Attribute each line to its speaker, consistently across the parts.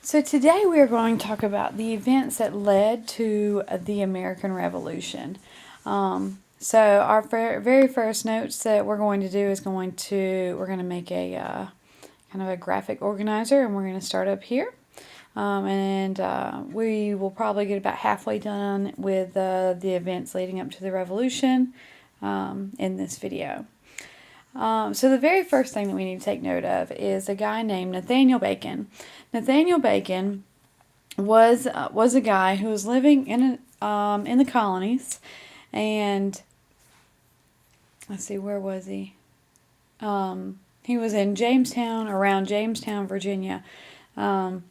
Speaker 1: So today we are going to talk about the events that led to the American Revolution. So our very first notes that we're going to do is we're going to make a kind of a graphic organizer, and we're going to start up here. We will probably get about halfway done with the events leading up to the revolution in this video. So the very first thing that we need to take note of is a guy named Nathaniel Bacon. Nathaniel Bacon was a guy who was living in the colonies, and let's see, where was he? He was in Jamestown, around Jamestown, Virginia, and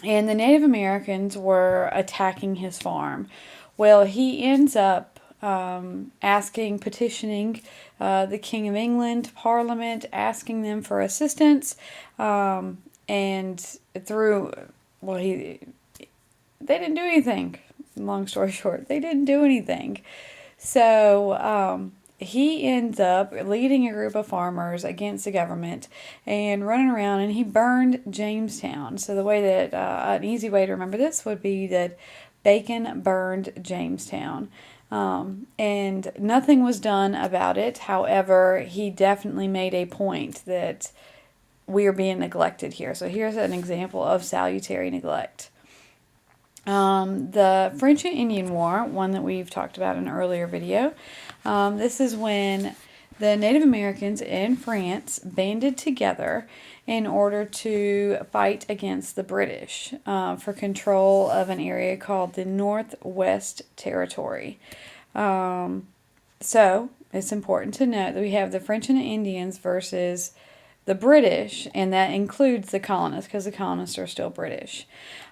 Speaker 1: the Native Americans were attacking his farm. Well, he ends up petitioning the King of England, Parliament, asking them for assistance, and they didn't do anything. Long story short, they didn't do anything. So he ends up leading a group of farmers against the government and running around, and he burned Jamestown. So the way that an easy way to remember this would be that Bacon burned Jamestown. And nothing was done about it. However, he definitely made a point that we are being neglected here. So here's an example of salutary neglect. The French and Indian War, one that we've talked about in an earlier video. This is when the Native Americans in France banded together in order to fight against the British for control of an area called the Northwest Territory. So it's important to note that we have the French and the Indians versus the British, and that includes the colonists because the colonists are still British.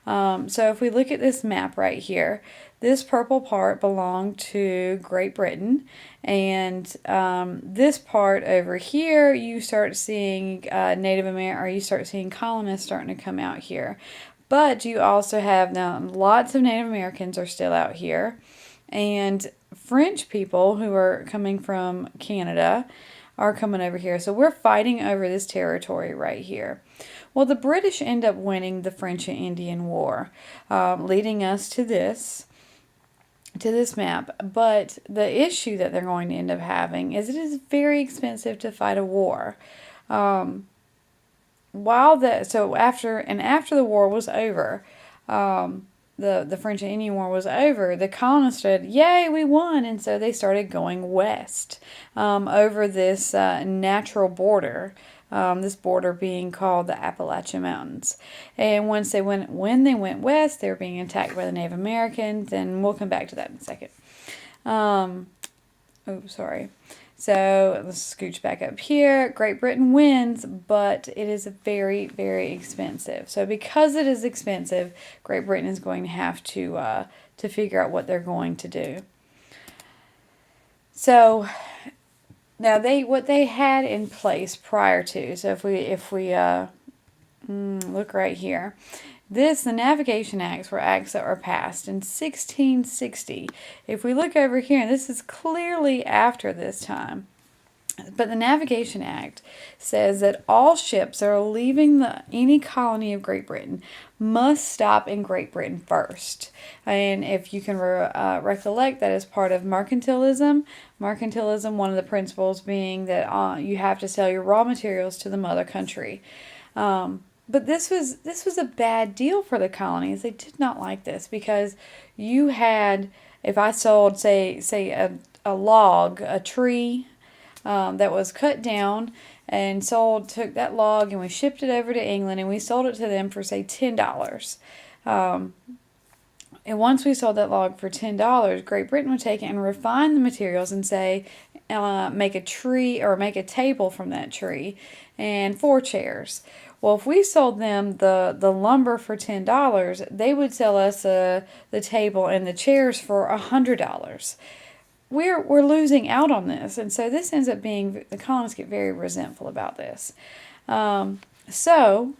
Speaker 1: So if we look at this map right here, this purple part belonged to Great Britain, and this part over here, you start seeing you start seeing colonists starting to come out here. But you also have now lots of Native Americans are still out here, and French people who are coming from Canada are coming over here. So we're fighting over this territory right here. Well, the British end up winning the French and Indian War, leading us to this map. But the issue that they're going to end up having is it is very expensive to fight a war. After the war was over, the French and Indian War was over, the colonists said, "Yay, we won!" And so they started going west over this natural border. This border being called the Appalachian Mountains. And when they went west, they were being attacked by the Native Americans, and we'll come back to that in a second. So let's scooch back up here. Great Britain wins, but it is very, very expensive. So because it is expensive, Great Britain is going to have to figure out what they're going to do. So now what they had in place prior to. So if we look right here. The Navigation Acts were acts that were passed in 1660. If we look over here, this is clearly after this time. But the Navigation Act says that all ships that are leaving any colony of Great Britain must stop in Great Britain first. And if you can recollect, that is part of mercantilism. Mercantilism, one of the principles being that you have to sell your raw materials to the mother country. But this was a bad deal for the colonies. They did not like this because you had, if I sold, say a log, a tree that was cut down and took that log and we shipped it over to England and we sold it to them for, say, $10. And once we sold that log for $10, Great Britain would take it and refine the materials and say, make a tree or make a table from that tree and 4 chairs. Well, if we sold them the lumber for $10, they would sell us the table and the chairs for $100. We're losing out on this, and so this ends up being, the colonists get very resentful about this. So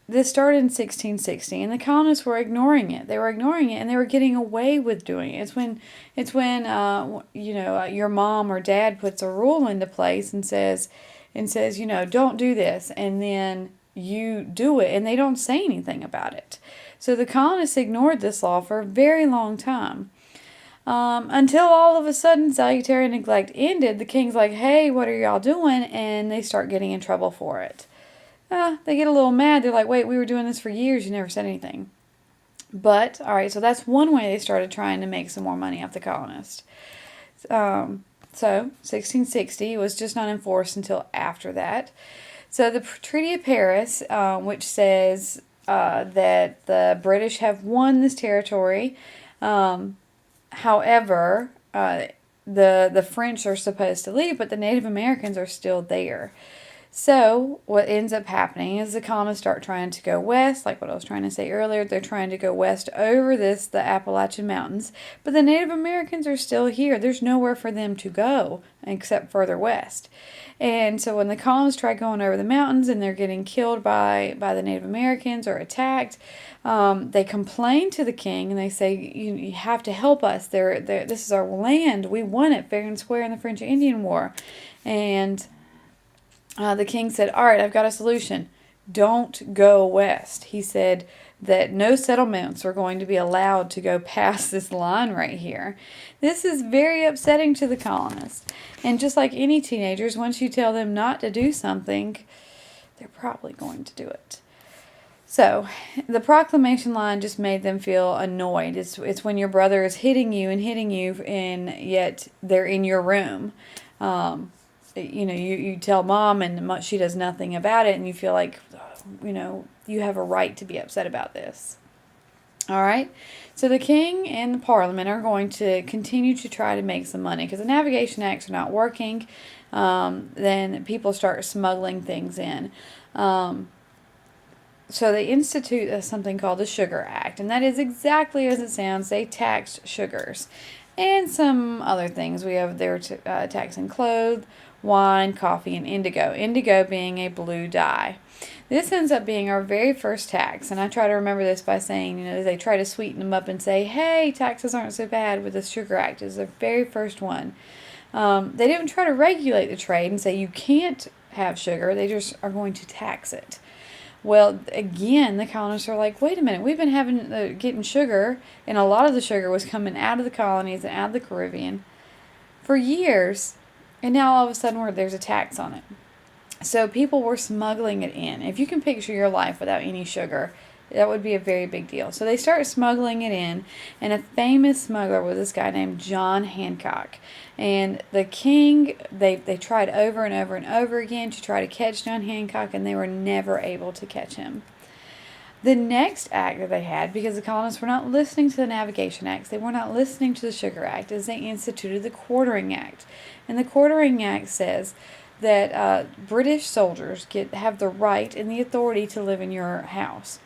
Speaker 1: this started in 1660, and the colonists were ignoring it. They were ignoring it, and they were getting away with doing it. It's when your mom or dad puts a rule into place and says, don't do this, and then you do it, and they don't say anything about it. So the colonists ignored this law for a very long time. Until all of a sudden salutary neglect ended. The king's like, hey, what are y'all doing? And they start getting in trouble for it. They get a little mad. They're like, wait, we were doing this for years. You never said anything. But, all right, so that's one way they started trying to make some more money off the colonists. So 1660 was just not enforced until after that. So the Treaty of Paris, which says that the British have won this territory. However, the French are supposed to leave, but the Native Americans are still there. So what ends up happening is the colonists start trying to go west, like what I was trying to say earlier. They're trying to go west over the Appalachian Mountains, but the Native Americans are still here. There's nowhere for them to go except further west. And so when the colonists try going over the mountains and they're getting killed by the Native Americans or attacked, they complain to the king and they say, you have to help us. This is our land. We won it fair and square in the French Indian War. And the king said, all right, I've got a solution. Don't go west. He said that no settlements are going to be allowed to go past this line right here. This is very upsetting to the colonists. And just like any teenagers, once you tell them not to do something, they're probably going to do it. So the proclamation line just made them feel annoyed. It's when your brother is hitting you, and yet they're in your room. You tell mom and she does nothing about it, and you feel like, you have a right to be upset about this. All right. So the king and the parliament are going to continue to try to make some money because the navigation acts are not working. Then people start smuggling things in. So they institute something called the Sugar Act, and that is exactly as it sounds. They taxed sugars and some other things. We have their taxing clothes, wine, coffee, and indigo. Indigo being a blue dye. This ends up being our very first tax, and I try to remember this by saying, they try to sweeten them up and say, hey, taxes aren't so bad with the Sugar Act. It's the very first one. They didn't try to regulate the trade and say you can't have sugar. They just are going to tax it. Well, again, the colonists are like, wait a minute, we've been getting sugar, and a lot of the sugar was coming out of the colonies and out of the Caribbean for years, and now all of a sudden there's a tax on it. So people were smuggling it in. If you can picture your life without any sugar, that would be a very big deal. So they start smuggling it in, and a famous smuggler was this guy named John Hancock. And the king, they tried over and over and over again to try to catch John Hancock, and they were never able to catch him. The next act that they had, because the colonists were not listening to the Navigation Acts, they were not listening to the Sugar Act, is they instituted the Quartering Act. And the Quartering Act says that British soldiers have the right and the authority to live in your house.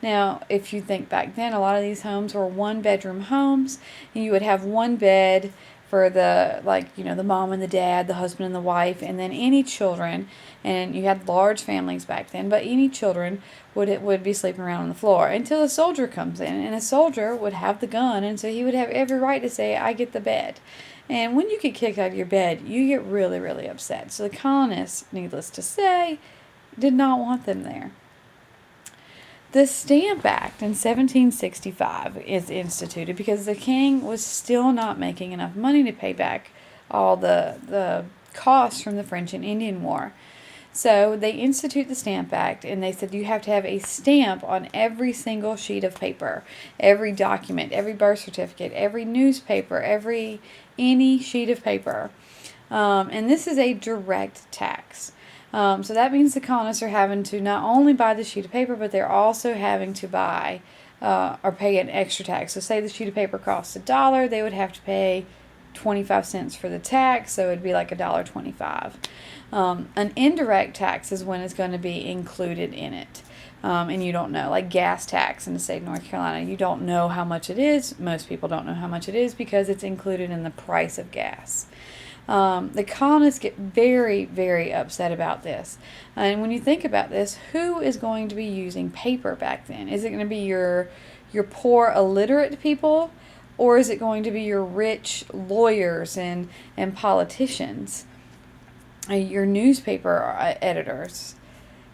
Speaker 1: Now, if you think back then, a lot of these homes were one-bedroom homes, and you would have one bed for the mom and the dad, the husband and the wife, and then any children, and you had large families back then, but any children would be sleeping around on the floor until a soldier comes in, and a soldier would have the gun, and so he would have every right to say, I get the bed. And when you get kicked out of your bed, you get really, really upset. So the colonists, needless to say, did not want them there. The Stamp Act in 1765 is instituted because the king was still not making enough money to pay back all the costs from the French and Indian War. So they institute the Stamp Act, and they said you have to have a stamp on every single sheet of paper, every document, every birth certificate, every newspaper, any sheet of paper. And this is a direct tax. So that means the colonists are having to not only buy the sheet of paper, but they're also having to buy or pay an extra tax. So say the sheet of paper costs $1, they would have to pay 25 cents for the tax, so it'd be like $1.25. An indirect tax is when it's going to be included in it. And you don't know, like gas tax in the state of North Carolina, you don't know how much it is. Most people don't know how much it is because it's included in the price of gas. The colonists get very, very upset about this. And when you think about this, who is going to be using paper back then? Is it going to be your poor illiterate people, or is it going to be your rich lawyers and politicians, your newspaper editors?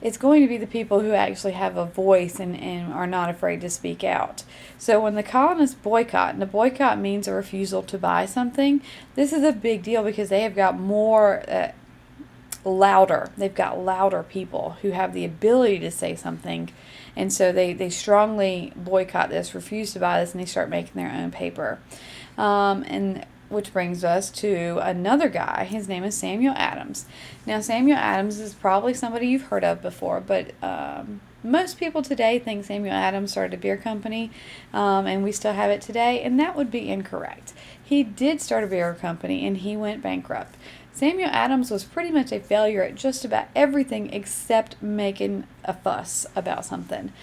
Speaker 1: it's going to be the people who actually have a voice and are not afraid to speak out. So when the colonists boycott, and a boycott means a refusal to buy something, this is a big deal because they have got more louder. They've got louder people who have the ability to say something. And so they strongly boycott this, refuse to buy this, and they start making their own paper. And which brings us to another guy. His name is Samuel Adams. Now, Samuel Adams is probably somebody you've heard of before, but most people today think Samuel Adams started a beer company, and we still have it today, and that would be incorrect. He did start a beer company, and he went bankrupt. Samuel Adams was pretty much a failure at just about everything except making a fuss about something.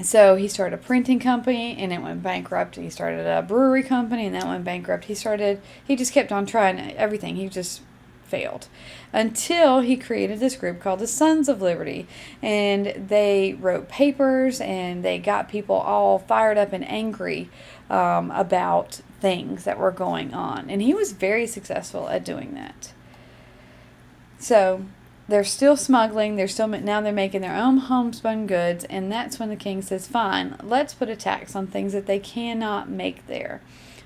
Speaker 1: So he started a printing company and it went bankrupt. He started a brewery company and that went bankrupt. He just kept on trying everything. He just failed until he created this group called the Sons of Liberty, and they wrote papers and they got people all fired up and angry about things that were going on, and he was very successful at doing that. So they're still smuggling. Now they're making their own homespun goods, and that's when the king says, "Fine, let's put a tax on things that they cannot make there."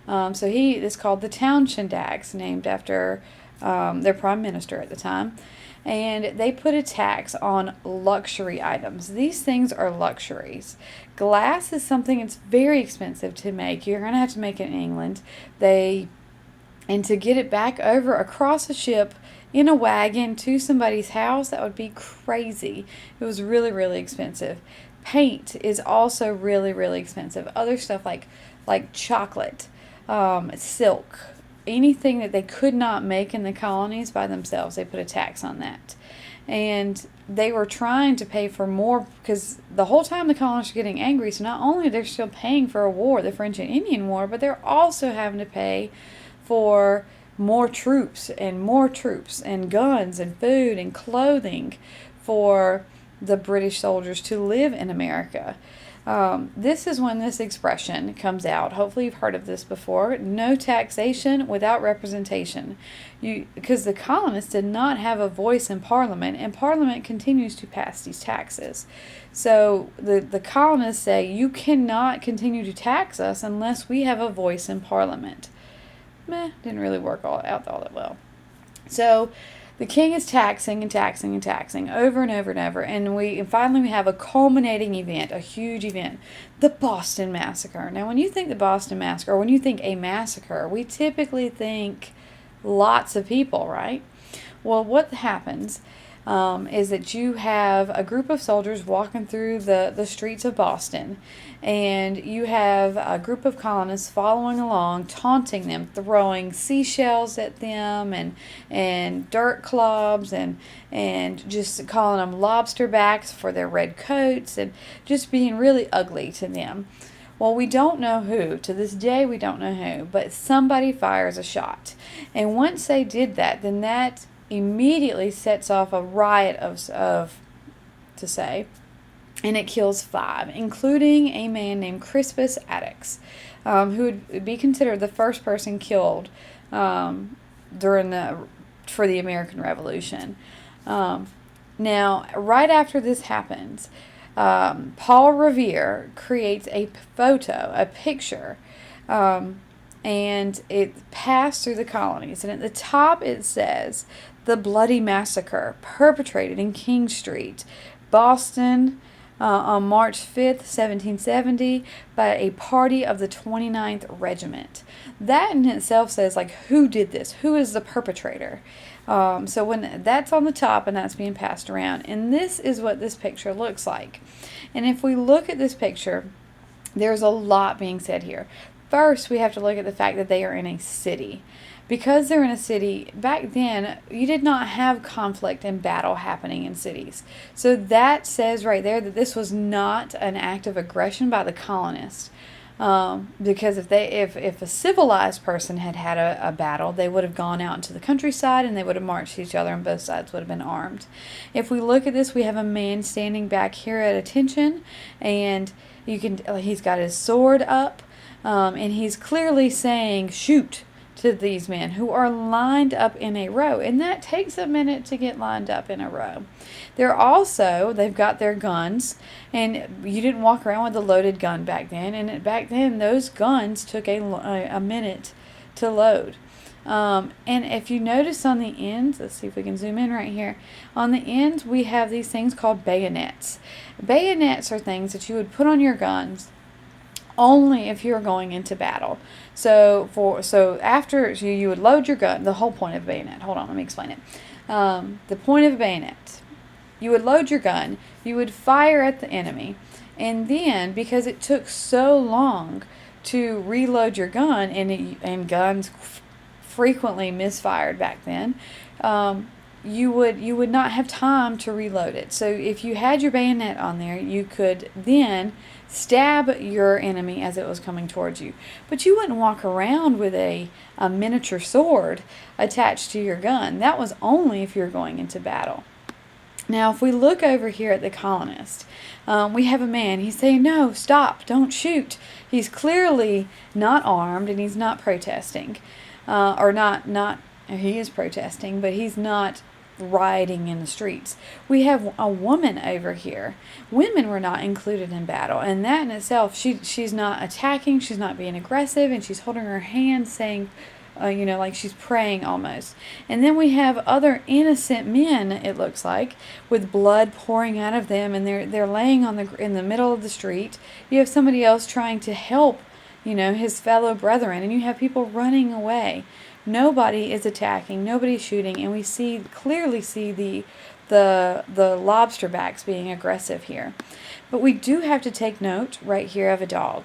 Speaker 1: So he is called the Townshend Tax, named after their prime minister at the time, and they put a tax on luxury items. These things are luxuries. Glass is something that's very expensive to make. You're going to have to make it in England. And to get it back over across a ship in a wagon to somebody's house, that would be crazy. It was really, really expensive. Paint is also really, really expensive. Other stuff like chocolate, silk, anything that they could not make in the colonies by themselves, they put a tax on that. And they were trying to pay for more because the whole time the colonists are getting angry. So not only they're still paying for a war, the French and Indian War, but they're also having to pay for more troops and guns and food and clothing for the British soldiers to live in America. This is when this expression comes out. Hopefully you've heard of this before. No taxation without representation. Because the colonists did not have a voice in Parliament, and Parliament continues to pass these taxes. So the colonists say, you cannot continue to tax us unless we have a voice in Parliament. Didn't really work all that well. So the king is taxing and taxing and taxing over and over and over, and finally we have a culminating event, a huge event, the Boston Massacre. Now, when you think the Boston Massacre, or when you think a massacre, we typically think lots of people, right? Well, what happens is that you have a group of soldiers walking through the streets of Boston, and you have a group of colonists following along, taunting them, throwing seashells at them and dirt clods and just calling them lobster backs for their red coats and just being really ugly to them. Well, we don't know who. To this day, we don't know who, but somebody fires a shot. And once they did that, then that immediately sets off a riot and it kills 5, including a man named Crispus Attucks, who would be considered the first person killed for the American Revolution. Now, right after this happens, Paul Revere creates a picture, and it passed through the colonies. And at the top it says, "The Bloody Massacre perpetrated in King Street, Boston, on March 5th, 1770, by a party of the 29th Regiment." That in itself says, who did this? Who is the perpetrator? So when that's on the top and that's being passed around, and this is what this picture looks like. And if we look at this picture, there's a lot being said here. First, we have to look at the fact that they are in a city. Because they're in a city, back then, you did not have conflict and battle happening in cities. So that says right there that this was not an act of aggression by the colonists. Because if a civilized person had a battle, they would have gone out into the countryside and they would have marched each other, and both sides would have been armed. If we look at this, we have a man standing back here at attention, and he's got his sword up, and he's clearly saying shoot to these men who are lined up in a row, and that takes a minute to get lined up in a row. They've got their guns, and you didn't walk around with a loaded gun back then, and back then those guns took a minute to load. And if you notice on the ends, let's see if we can zoom in right here. On the ends, we have these things called bayonets. Bayonets are things that you would put on your guns only if you're going into battle. So after you would load your gun, the whole point of a bayonet. Hold on, let me explain it. The point of a bayonet, you would load your gun, you would fire at the enemy, and then because it took so long to reload your gun, and guns frequently misfired back then, you would not have time to reload it. So if you had your bayonet on there, you could then stab your enemy as it was coming towards you. But you wouldn't walk around with a miniature sword attached to your gun. That was only if you're going into battle. Now, if we look over here at the colonist, we have a man. He's saying, no, stop, don't shoot. He's clearly not armed, and he's not protesting. He is protesting, but he's not rioting in the streets. We have a woman over here. Women were not included in battle, and that in itself, she's not attacking, she's not being aggressive, and she's holding her hand saying, like she's praying almost. And then we have other innocent men, it looks like, with blood pouring out of them, and they're laying in the middle of the street. You have somebody else trying to help, his fellow brethren, and you have people running away. Nobody is attacking, nobody's shooting, and we clearly see the lobster backs being aggressive here. But we do have to take note right here of a dog.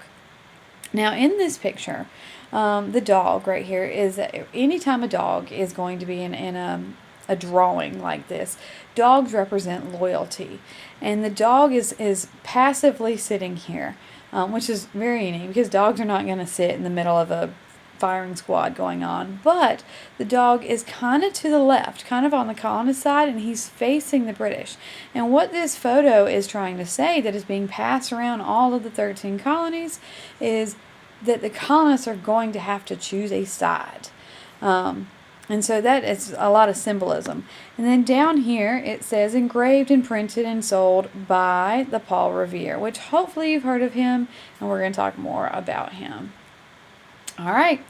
Speaker 1: Now in this picture, the dog right here is, anytime a dog is going to be in a drawing like this, dogs represent loyalty. And the dog is passively sitting here, which is very unique because dogs are not going to sit in the middle of a firing squad going on, but the dog is kind of to the left, kind of on the colonist side, and he's facing the British. And what this photo is trying to say, that is being passed around all of the 13 colonies, is that the colonists are going to have to choose a side. And so that is a lot of symbolism. And then down here it says engraved and printed and sold by the Paul Revere, which hopefully you've heard of him, and we're going to talk more about him. All right,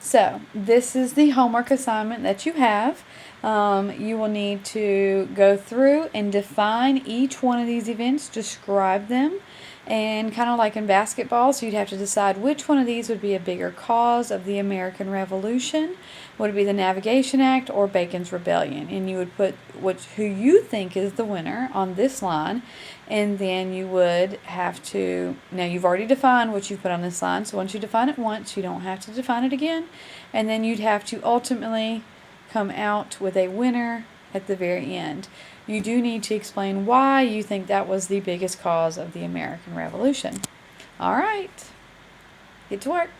Speaker 1: so this is the homework assignment that you have. You will need to go through and define each one of these events, describe them, and kind of like in basketball, so you'd have to decide which one of these would be a bigger cause of the American Revolution. Would it be the Navigation Act or Bacon's Rebellion? And you would put who you think is the winner on this line, and then you would have to, now you've already defined what you put on this line, so once you define it once, you don't have to define it again, and then you'd have to ultimately come out with a winner at the very end. You do need to explain why you think that was the biggest cause of the American Revolution. All right, get to work.